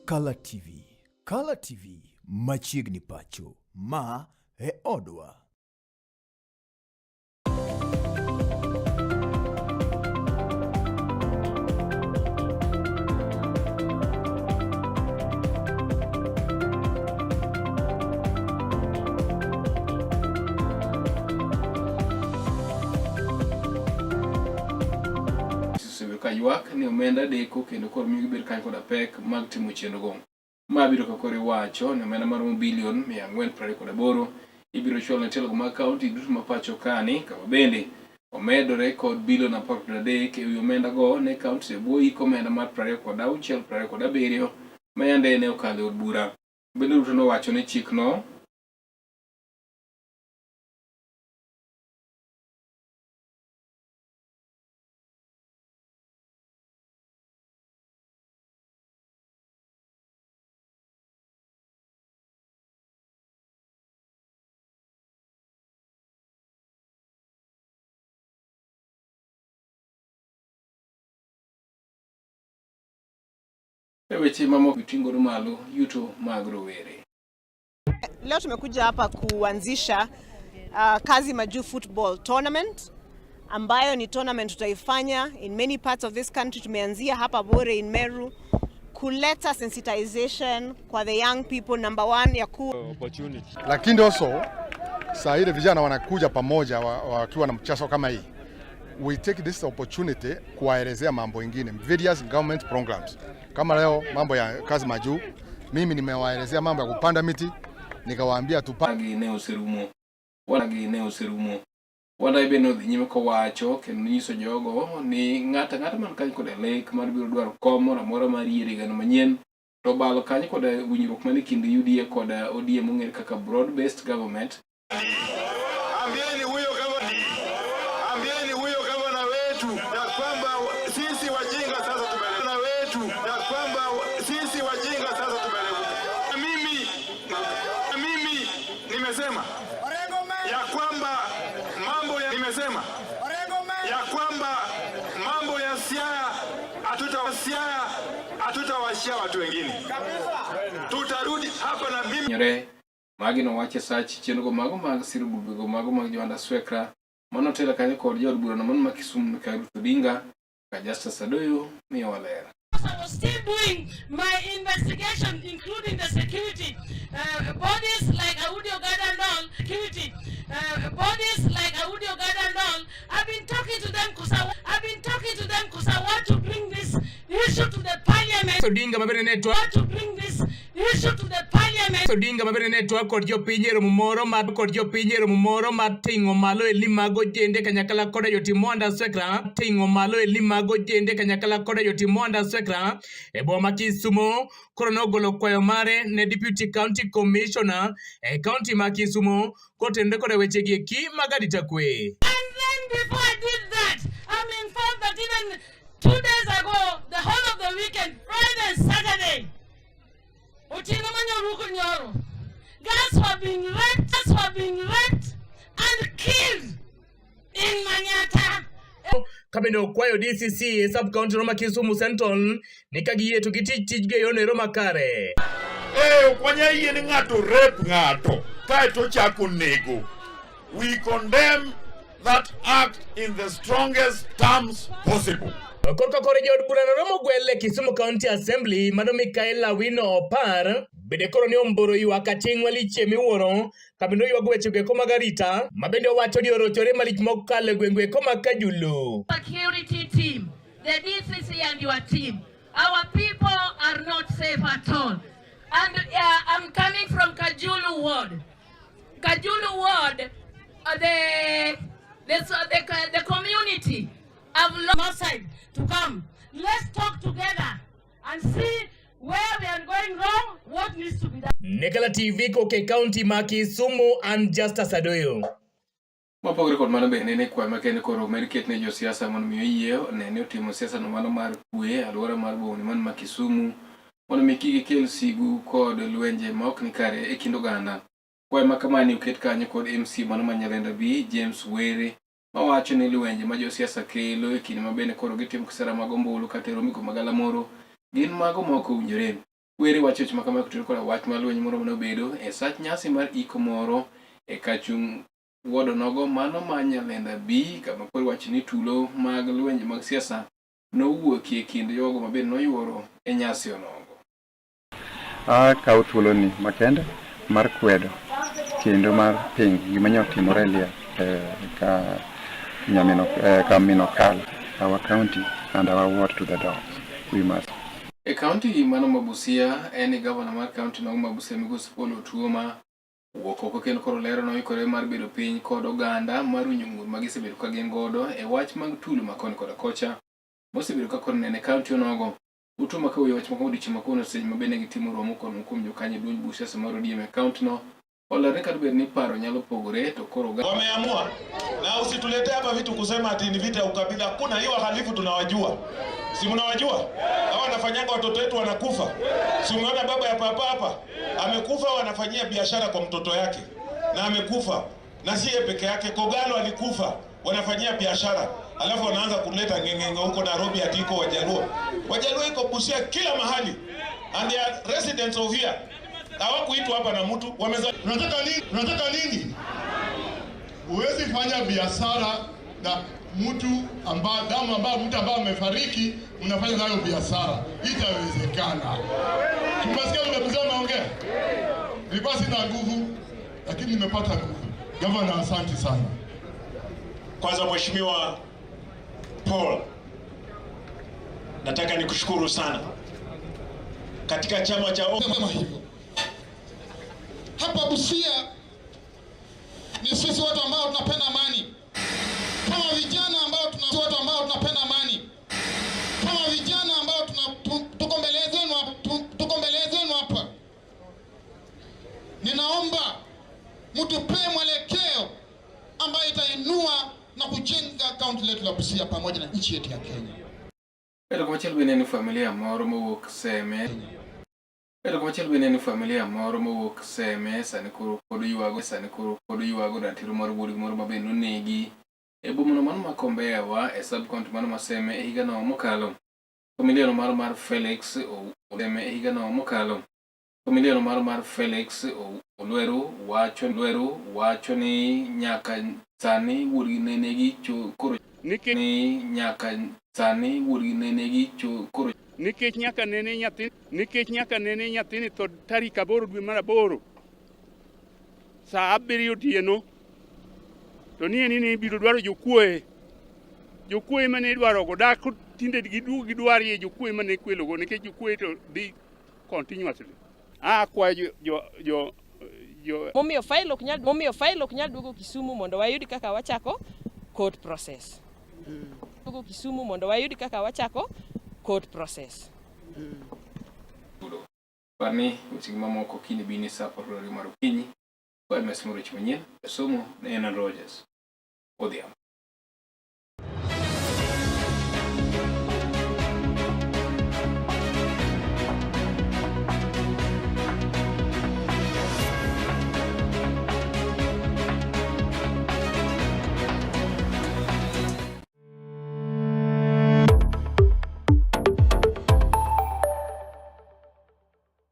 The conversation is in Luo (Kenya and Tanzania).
Color TV. Color TV machiegni pacho. Ma e odwa. Ywak ni omenda deko kendo kod miyo gibed kanyo koda pek mag timo chenro go. Ma biro ka kore wacho ni omenda maromo bilion 428 ibiro chul ne telo mag kaunti duto ma pacho kani, kama bende omedore kod bilion 13 ewi omenda go ne kaunti e bwo iko omenda mar 26-27 ma yande ne okalo e od bura. Bende Ruto nowacho ni chikno weche mamoko tingoro malo yuto mag rowere. Leo tumekuja hapa kuanzisha Kazi Majuu Football Tournament ambayo ni tournament tutaifanya in many parts of this country. Tumeanzia hapa Bore in Meru kuleta sensitization kwa the young people, number one ya opportunity. Lakini also saa ile vijana wanakuja pamoja wakiwa na mchezo kama hii. We take this opportunity kuwaelezea mambo mengine, various government programs. Kama leo mambo ya Kazi Majuu, mimi nimewaelezea mambo ya kupanda miti, nikawaambia tupage eneo serumo. Wanda ibeno nyime ko wacho kendo nyiso jogo ni ng'ata man kanyo kod lek mar biro dwaro komo amora mar yiere gano manyien to balo kanyo kod winjruok mane kind UDA kod ODM mong'ere kaka broad based government. Ambieni huyo gavana wetu ya kwamba sisi wajinga sasa tumeelewa wetu ya kwamba sisi wajinga sasa tumeelewa. Mimi nimesema ya kwamba mambo ya Siaya hatutawashia watu wengine. Tutarudi hapa na mimi nyore magi no wache sachi chengo mago mag sirububego mago mag Joanda Swekra mano tela kanyo kod jod bura no man ma Kisumu ka Ruth Odinga ka Justice Sadoyo mi walera. I was still doing my investigation, including the security bodies like Audi Ogada and all. Security bodies like Audi Ogada and all. I've been talking to them because I want to bring this issue to the parliament. Odinga mabere network. Want to bring this issue to the parliament. Odinga mabere network kod jopiny ero moro mar ting'o malo elimago jende kanyakala koda jotimonda Swekra ting'o malo elimago jende kanyakala koda jotimonda Swekra e boma Kisumu koro nogolo kwayo mare ne deputy county commissioner e county ma Kisumu kotende koda weche gi eki magarita kwe. And then before I did that, I'm informed that even 2 days ago, the whole of the weekend, Friday and Saturday, girls were being raped and killed in Manyata. Kabende okwayo DCC sub county Roma Kisumu Central nikagiyie to gitijge yone Roma kare. Kwanya yien ng'ato rape ng'ato kaeto chako nego. We condemn that act in the strongest terms possible. Korka kore jod bura na Romo gwele Kisumu County Assembly mano Mikaela Wino Opar bende koro ni omboro ywak ating'wa liche miwuoro kabendo ywago weche go magarita mabende owacho ni orochore malich mokale gwengwe koma Kajulu. Security team, the DCC and your team, our people are not safe at all. And I'm coming from Kajulu ward. Kajulu ward, the community have lost side to come. Let's talk together and see where we are going wrong, what needs to be done. Nekala TV koke county ma Kisumu and Justice Sadoyo. Mapogre kod mano bende ne kwa makene koro mediket ne jo siasa mondo miyo yie ne otimo siasa no mano mar kwe alwora mar boma man ma Kisumu mondo mikigi kel sigu kod lwenje ma ok ni kare e kind oganda. Kwa makamani uket kanyo kod MC mano Manyalenda B James Were mawacho ni lwenje ma jo siasa kelo e kinde mabende koro gitimo kisera mag ombulu kata romo magala moro gin mago ma ok owinjore. Were wacho weche makama kutero koda wach mar lweny moro manobedo e sach nyasi mar iko moro e kachung' wuodo nogo mano ma Nyalenda B, kama koro wach ni tulo mag lwenje mag siasa nowuokie kind jogo mabende noyuoro e nyasi onogo. Akawo thuoloni makende mar kwedo kendo mar ping gima ne otimore Elia ka Minokal, our county and our ward to the dogs. We must. E kaunti mano ma Busia, en gavana mar kaunti no ma Busia Migosi Paul Otuoma wuok oko kendo koro lero noikore mar bedo piny kod oganda mar winjo ng'ur ma gisebedo ka gin godo e wach mag tulo makoni koda kocha mosebedo ka koro nene kaunti onogo. Otuoma ka wach moko odiochieng' makono seche ma bende gitimo romo kuom jokanyo duond bucha samoro ODM e kaunti no. Olare kata bed ni paro nyalo pogore to koro wameamua, na usitulete hapa vitu kusema ati ni vita ya ukabila. Kuna hiyo wahalifu tunawajua. Si mnawajua? Hao wanafanyanga watoto wetu wanakufa. Si umeona baba ya papa hapa amekufa, wanafanyia biashara kwa mtoto yake na amekufa. Na si yeye peke yake, Kogalo alikufa, wanafanyia biashara. Alafu wanaanza kuleta ngengenge huko Nairobi ati iko Wajaluo. Wajaluo iko Busia kila mahali. And they are residents of here. Hawakuitwa hapa na mtu wameza. Unataka nini? Huwezi fanya biashara na mtu ambaye mtu ambaye amefariki unafanya nayo biashara. Itawezekana. Tumesikia nimekuja naongea. Nilikuwa sina nguvu lakini nimepata nguvu. Governor, asante sana. Kwanza Mheshimiwa Paul, nataka nikushukuru sana. Katika chama cha kama hivyo. Hapa Busia ni sisi watu ambao tunapenda amani. Kama vijana ambao watu ambao tunapenda amani. Kama vijana ambao tuko mbele zenu hapa. Ninaomba mtupee mwelekeo ambayo itainua na kujenga kaunti letu la Busia pamoja na nchi yetu ya Kenya. Pero como chel bene ni familia moro mowuok Seme. Pero como chel bene ni familia moro mowuok Seme sani koro pod yuago ratiro mar wuogi moro mabende nonegi e boma mano ma Kombewa e sub county mano ma Seme e higa no mokalo. Familia no mar Felix Seme e higa no mokalo. Familia no mar Felix Olwero wacho ni nyaka sani wuogi nenegi koro ni nyaka sani wuogi nenegi koro nikech nyaka nene nyathini to tarik 8 dwe mar 8 saa 7 otieno to ni ibiro dwaro jokuoye mane dwaro go dak tinde gidwarie jokuoye mane kwelogo nikech jokuoye to dhi continuously kwa jo momiyo file ok nyal duogo Kisumu mondo wayud kaka wachako court process. Kisumu mondo wayud kaka wachako court process. Parni weche mamoko kiny bini sa 10 mar okinyi. Kwa mesmo roch manyien somo ne Rogers. Odhiambo.